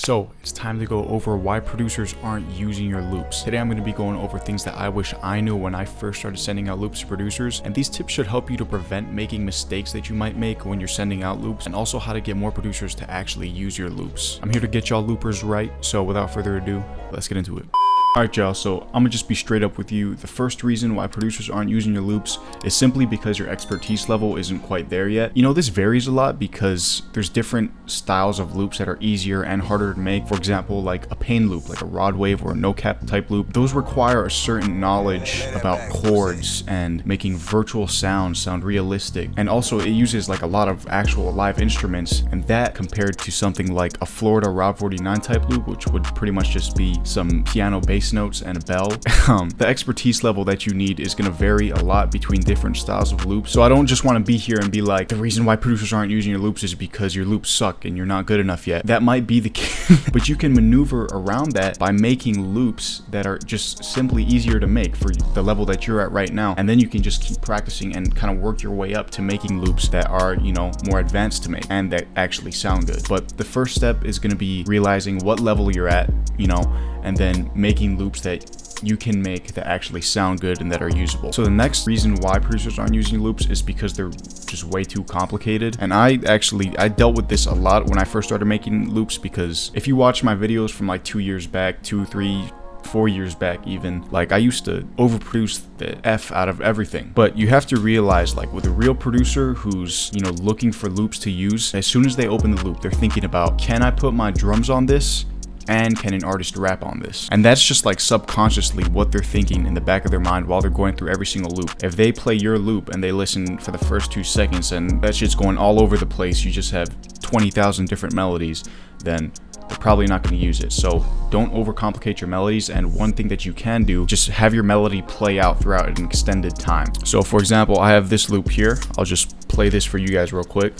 So it's time to go over why producers aren't using your loops. Today I'm going to be going over things that I wish I knew when I first started sending out loops to producers, and these tips should help you to prevent making mistakes that you might make when you're sending out loops, and also how to get more producers to actually use your loops. I'm here to get y'all loopers right, so without further ado, let's get into it. Alright y'all, so I'm gonna just be straight up with you. The first reason why producers aren't using your loops is simply because your expertise level isn't quite there yet. You know, this varies a lot because there's different styles of loops that are easier and harder to make. For example, like a pane loop, like a rod wave or a no cap type loop. Those require a certain knowledge about chords and making virtual sounds sound realistic. And also it uses like a lot of actual live instruments, and that compared to something like a Florida Rob 49 type loop, which would pretty much just be some piano bass notes and a bell. The expertise level that you need is going to vary a lot between different styles of loops. So I don't just want to be here and be like, the reason why producers aren't using your loops is because your loops suck and you're not good enough yet. That might be the case, but you can maneuver around that by making loops that are just simply easier to make for the level that you're at right now. And then you can just keep practicing and kind of work your way up to making loops that are, you know, more advanced to make and that actually sound good. But the first step is going to be realizing what level you're at, you know, and then making loops that you can make that actually sound good and that are usable. So the next reason why producers aren't using loops is because they're just way too complicated. And I dealt with this a lot when I first started making loops, because if you watch my videos from like 2 years back, 2, 3, 4 years back even, like I used to overproduce the F out of everything. But you have to realize, like with a real producer who's, you know, looking for loops to use, as soon as they open the loop, they're thinking about, can I put my drums on this? And can an artist rap on this? And that's just like subconsciously what they're thinking in the back of their mind while they're going through every single loop. If they play your loop and they listen for the first 2 seconds and that shit's going all over the place, you just have 20,000 different melodies, then they're probably not going to use it. So don't overcomplicate your melodies, and one thing that you can do, just have your melody play out throughout an extended time. So for example, I have this loop here. I'll just play this for you guys real quick.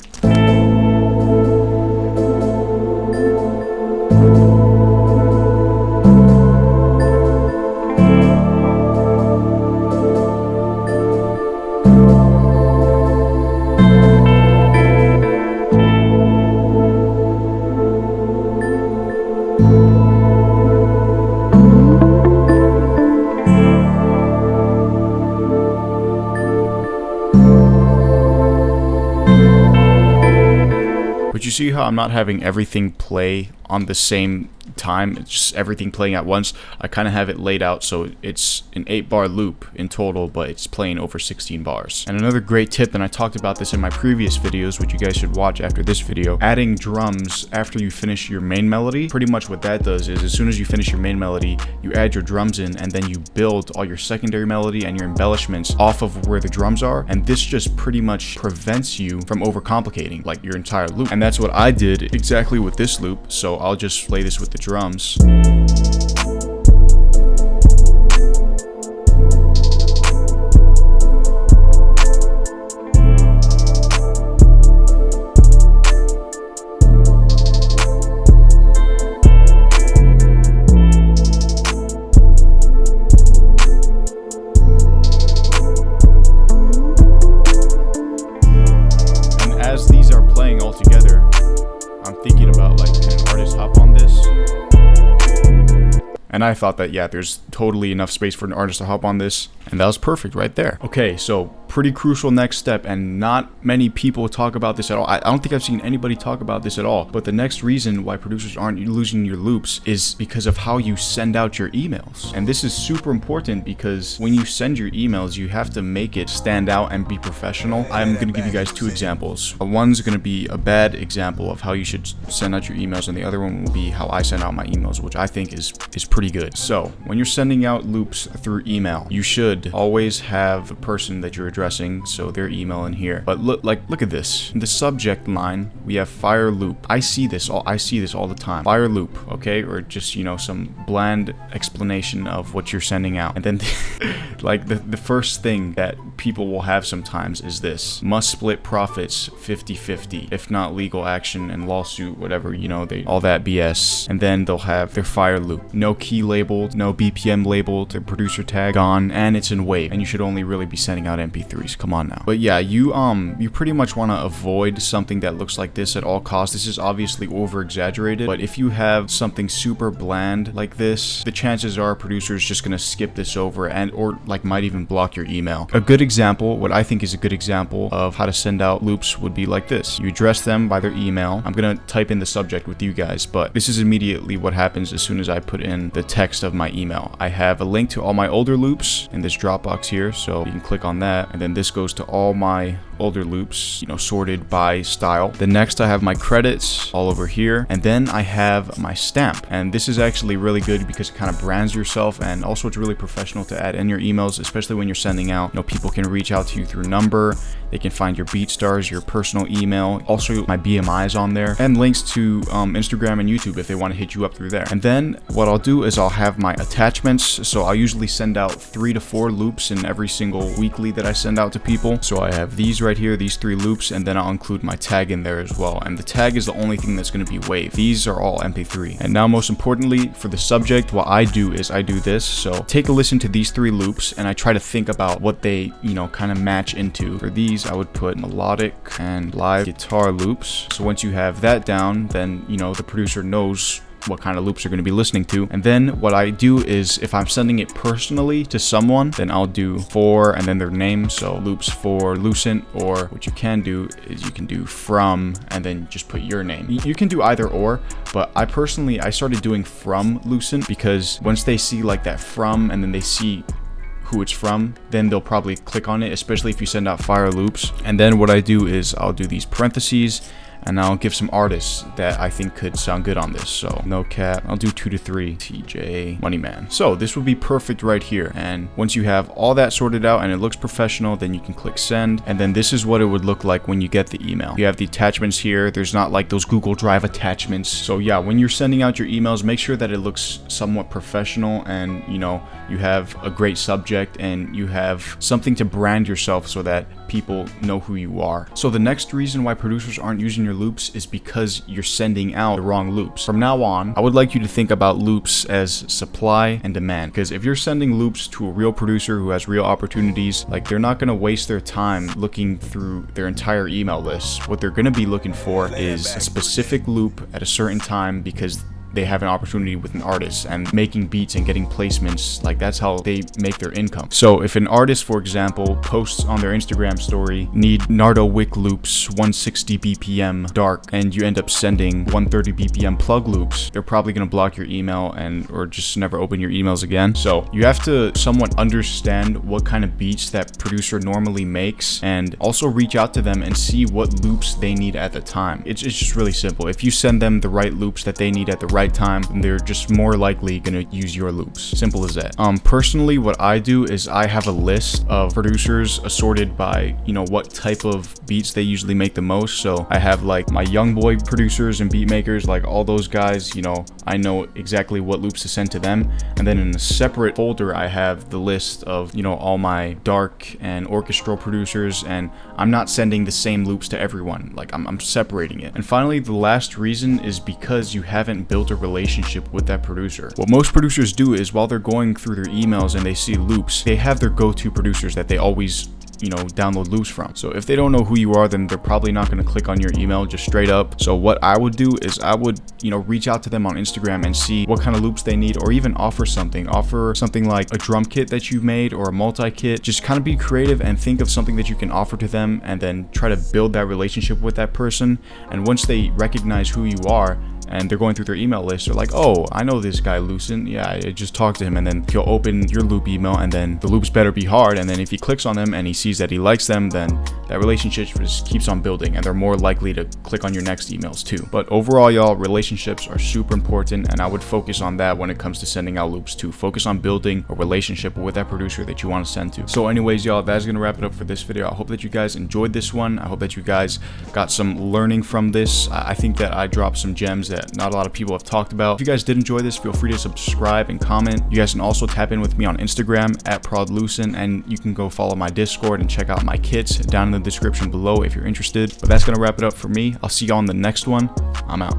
But you see how I'm not having everything play on the same time? It's just everything playing at once. I kind of have it laid out so it's an 8-bar loop in total, but it's playing over 16 bars. And another great tip, and I talked about this in my previous videos, which you guys should watch after this video, adding drums after you finish your main melody. Pretty much what that does is, as soon as you finish your main melody, you add your drums in, and then you build all your secondary melody and your embellishments off of where the drums are. And this just pretty much prevents you from overcomplicating like your entire loop. And that's what I did exactly with this loop. So I'll just play this with the drums. And as these are playing all together, I'm thinking about like, can an artist hop on this? And I thought that, yeah, there's totally enough space for an artist to hop on this, and that was perfect right there. Okay, so pretty crucial next step, and not many people talk about this at all. I don't think I've seen anybody talk about this at all. But the next reason why producers aren't using your loops is because of how you send out your emails. And this is super important because when you send your emails, you have to make it stand out and be professional. I'm gonna give you guys 2 examples. One's gonna be a bad example of how you should send out your emails, and the other one will be how I send out my emails, which I think is pretty good. So when you're sending out loops through email, you should always have the person that you're addressing, so their email in here. But look at this. In the subject line, we have fire loop. I see this all the time. Fire loop, okay? Or just, you know, some bland explanation of what you're sending out. And then like the first thing that people will have sometimes is this: must split profits 50-50, if not legal action and lawsuit, whatever, you know, all that BS. And then they'll have their fire loop. No key labeled, no BPM labeled, their producer tag on, and it's in WAV, and you should only really be sending out MP3. MP3s. Come on now. But yeah, you pretty much want to avoid something that looks like this at all costs. This is obviously over exaggerated, but if you have something super bland like this, the chances are a producer is just going to skip this over and or like might even block your email. A good example, what I think is a good example of how to send out loops would be like this. You address them by their email. I'm going to type in the subject with you guys, but this is immediately what happens as soon as I put in the text of my email. I have a link to all my older loops in this Dropbox here, so you can click on that, and then this goes to all my older loops, you know, sorted by style. Then next I have my credits all over here, and then I have my stamp, and this is actually really good because it kind of brands yourself, and also it's really professional to add in your emails, especially when you're sending out. You know, people can reach out to you through number, they can find your BeatStars, your personal email, also my BMI is on there, and links to Instagram and YouTube if they want to hit you up through there. And then what I'll do is I'll have my attachments, so I'll usually send out 3 to 4 loops in every single weekly that I send out to people. So I have these right here, these 3 loops, and then I'll include my tag in there as well, and the tag is the only thing that's going to be waved. These are all MP3. And now most importantly, for the subject, what I do is I do this. So take a listen to these 3 loops, and I try to think about what they, you know, kind of match into. For these, I would put melodic and live guitar loops. So once you have that down, then, you know, the producer knows what kind of loops are going to be listening to. And then what I do is if I'm sending it personally to someone, then I'll do for and then their name. So loops for Lucent, or what you can do is you can do from and then just put your name. You can do either or, but I started doing from Lucent because once they see like that from and then they see who it's from, then they'll probably click on it, especially if you send out fire loops. And then what I do is I'll do these parentheses and I'll give some artists that I think could sound good on this. So No Cap, I'll do 2 to 3, TJ, Moneyman. So this would be perfect right here. And once you have all that sorted out and it looks professional, then you can click send. And then this is what it would look like when you get the email. You have the attachments here. There's not like those Google Drive attachments. So yeah, when you're sending out your emails, make sure that it looks somewhat professional and, you know, you have a great subject and you have something to brand yourself so that people know who you are. So the next reason why producers aren't using your loops is because you're sending out the wrong loops. From now on, I would like you to think about loops as supply and demand, because if you're sending loops to a real producer who has real opportunities, like they're not going to waste their time looking through their entire email list. What they're going to be looking for is a specific loop at a certain time because they have an opportunity with an artist and making beats and getting placements. Like that's how they make their income. So if an artist, for example, posts on their Instagram story, need Nardo Wick loops 160 BPM dark, and you end up sending 130 BPM plug loops, they're probably going to block your email or just never open your emails again. So you have to somewhat understand what kind of beats that producer normally makes and also reach out to them and see what loops they need at the time. It's just really simple. If you send them the right loops that they need at the right time, they're just more likely gonna use your loops. Simple as that. Personally, what I do is I have a list of producers assorted by, you know, what type of beats they usually make the most. So I have like my young boy producers and beat makers, like all those guys, you know, I know exactly what loops to send to them. And then in a separate folder, I have the list of, you know, all my dark and orchestral producers, and I'm not sending the same loops to everyone. Like I'm separating it. And finally, the last reason is because you haven't built a relationship with that producer. What most producers do is while they're going through their emails and they see loops, they have their go-to producers that they always, you know, download loops from. So if they don't know who you are, then they're probably not going to click on your email just straight up. So what I would do is I would, you know, reach out to them on Instagram and see what kind of loops they need, or even offer something like a drum kit that you've made or a multi-kit. Just kind of be creative and think of something that you can offer to them, and then try to build that relationship with that person. And once they recognize who you are and they're going through their email list, they're like, oh, I know this guy Lucent, yeah, I just talked to him. And then he'll open your loop email, and then the loops better be hard, and then if he clicks on them and he sees that he likes them, then that relationship just keeps on building, and they're more likely to click on your next emails too. But overall, y'all, relationships are super important, and I would focus on that when it comes to sending out loops too. Focus on building a relationship with that producer that you want to send to. So anyways, y'all, that's gonna wrap it up for this video. I hope that you guys enjoyed this one. I hope that you guys got some learning from this. I think that I dropped some gems that not a lot of people have talked about. If you guys did enjoy this, feel free to subscribe and comment. You guys can also tap in with me on Instagram at ProdLucent, and you can go follow my Discord and check out my kits down in the description below if you're interested. But that's gonna wrap it up for me. I'll see y'all in the next one. I'm out.